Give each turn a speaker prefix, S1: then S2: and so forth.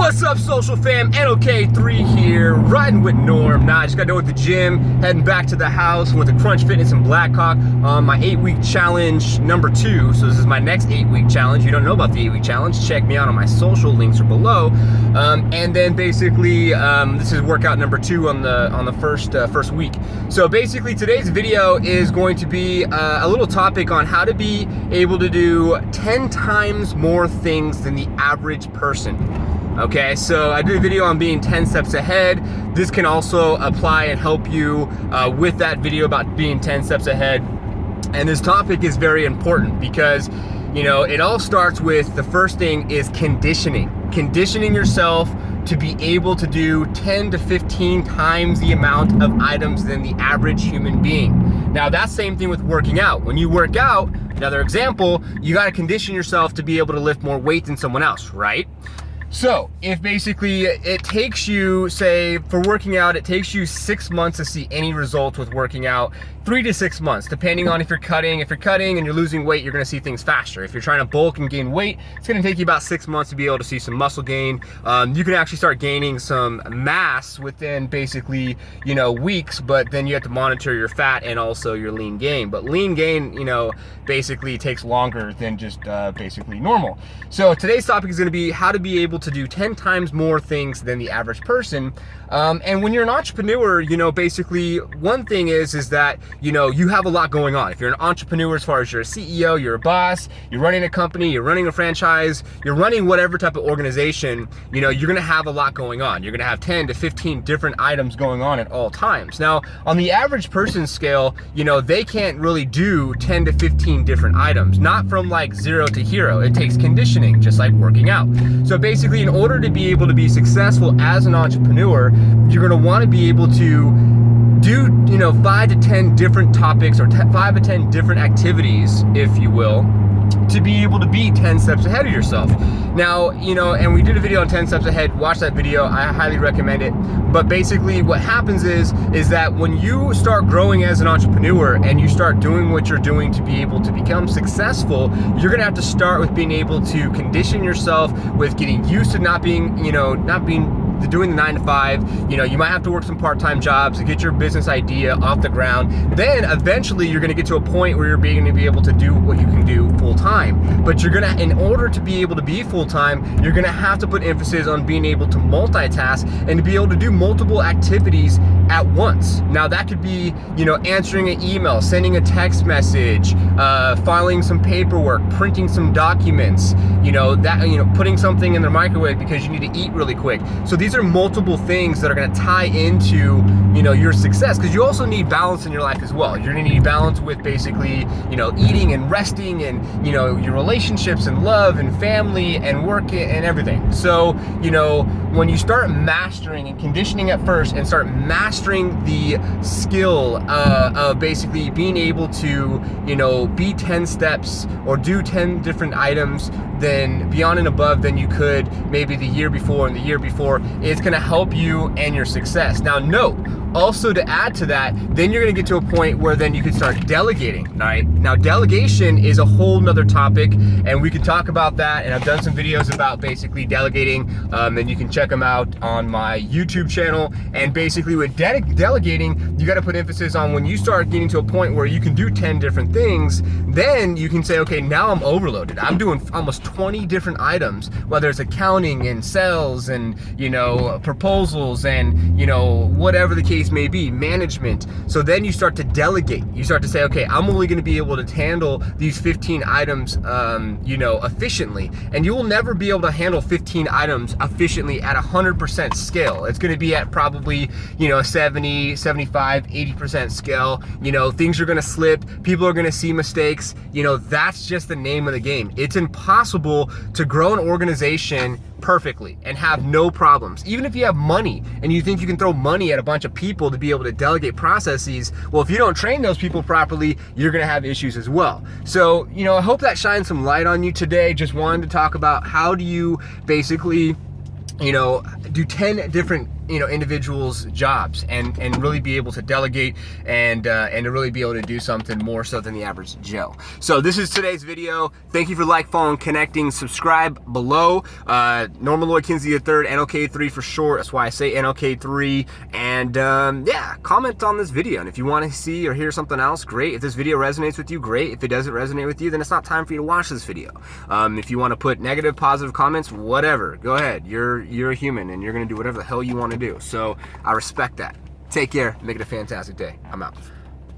S1: What's up, social fam? NOK3 here, riding with Norm. Now I just got done with the gym, heading back to the house with the Crunch Fitness in Blackhawk on my 8-week challenge number 2. So this is my next 8-week challenge. If you don't know about the 8-week challenge, check me out on my social, links are below. And then basically, this is workout number 2 on the first week. So basically, today's video is going to be a little topic on how to be able to do 10 times more things than the average person. Okay, so I did a video on being 10 steps ahead. This can also apply and help you with that video about being 10 steps ahead. And this topic is very important because, you know, it all starts with, the first thing is conditioning. Conditioning yourself to be able to do 10 to 15 times the amount of items than the average human being. Now, that same thing with working out. When you work out, another example, you gotta condition yourself to be able to lift more weight than someone else, right? So if basically it takes you, say for working out, it takes you 6 months to see any results with working out, 3 to 6 months, depending on if you're cutting. If you're cutting and you're losing weight, you're gonna see things faster. If you're trying to bulk and gain weight, it's gonna take you about 6 months to be able to see some muscle gain. You can actually start gaining some mass within basically, you know, weeks, but then you have to monitor your fat and also your lean gain. But lean gain, you know, basically takes longer than just basically normal. So today's topic is gonna be how to be able to do 10 times more things than the average person. And when you're an entrepreneur, you know, basically one thing is that, you know, you have a lot going on. If you're an entrepreneur, as far as you're a CEO, you're a boss, you're running a company, you're running a franchise, you're running whatever type of organization, you know, you're gonna have a lot going on. You're gonna have 10 to 15 different items going on at all times. Now, on the average person scale, you know, they can't really do 10 to 15 different items, not from like 0 to hero. It takes conditioning, just like working out. So basically, in order to be able to be successful as an entrepreneur, you're gonna wanna be able to do, you know, 5 to 10 different topics, or 5 to 10 different activities, if you will, to be able to be 10 steps ahead of yourself. Now, you know, and we did a video on 10 steps ahead. Watch that video, I highly recommend it. But basically what happens is that when you start growing as an entrepreneur and you start doing what you're doing to be able to become successful, you're gonna have to start with being able to condition yourself with getting used to not being, you know, doing the 9 to 5. You know, you might have to work some part-time jobs to get your business idea off the ground. Then eventually you're gonna get to a point where you're going to be able to do what you can do full-time. But you're gonna, in order to be able to be full-time, you're gonna have to put emphasis on being able to multitask and to be able to do multiple activities at once. Now that could be, you know, answering an email, sending a text message, filing some paperwork, printing some documents, you know, putting something in the microwave because you need to eat really quick. So these are multiple things that are gonna tie into, you know, your success, because you also need balance in your life as well. You're gonna need balance with basically, you know, eating and resting and, you know, your relationships and love and family and work and everything. So, you know, when you start mastering and conditioning at first and start mastering the skill of basically being able to, you know, be 10 steps or do 10 different items then beyond and above than you could maybe the year before and the year before, it's gonna help you and your success. Now note, also to add to that, then you're gonna get to a point where then you can start delegating, right? Now delegation is a whole nother topic and we can talk about that, and I've done some videos about basically delegating, and you can check them out on my YouTube channel. And basically with delegating, you gotta put emphasis on when you start getting to a point where you can do 10 different things, then you can say, okay, now I'm overloaded. I'm doing almost 20 different items, whether it's accounting and sales and, you know, proposals and, you know, whatever the case may be, management. So then you start to delegate. You start to say, okay, I'm only gonna be able to handle these 15 items, you know, efficiently. And you will never be able to handle 15 items efficiently at 100% scale. It's gonna be at probably, you know, 70, 75, 80% scale. You know, things are gonna slip, people are gonna see mistakes. You know, that's just the name of the game. It's impossible to grow an organization perfectly and have no problems. Even if you have money and you think you can throw money at a bunch of people to be able to delegate processes, well, if you don't train those people properly, you're gonna have issues as well. So, you know, I hope that shines some light on you today. Just wanted to talk about how do you basically, you know, do 10 different individuals' jobs and really be able to delegate and to really be able to do something more so than the average Joe. So this is today's video. Thank you for following, connecting, subscribe below. Norman Lloyd Kinsey III, NLK3 for short. That's why I say NLK3. And yeah, comment on this video. And if you want to see or hear something else, great. If this video resonates with you, great. If it doesn't resonate with you, then it's not time for you to watch this video. If you want to put negative, positive comments, whatever, go ahead. You're a human and you're going to do whatever the hell you want to do. So I respect that. Take care. Make it a fantastic day. I'm out.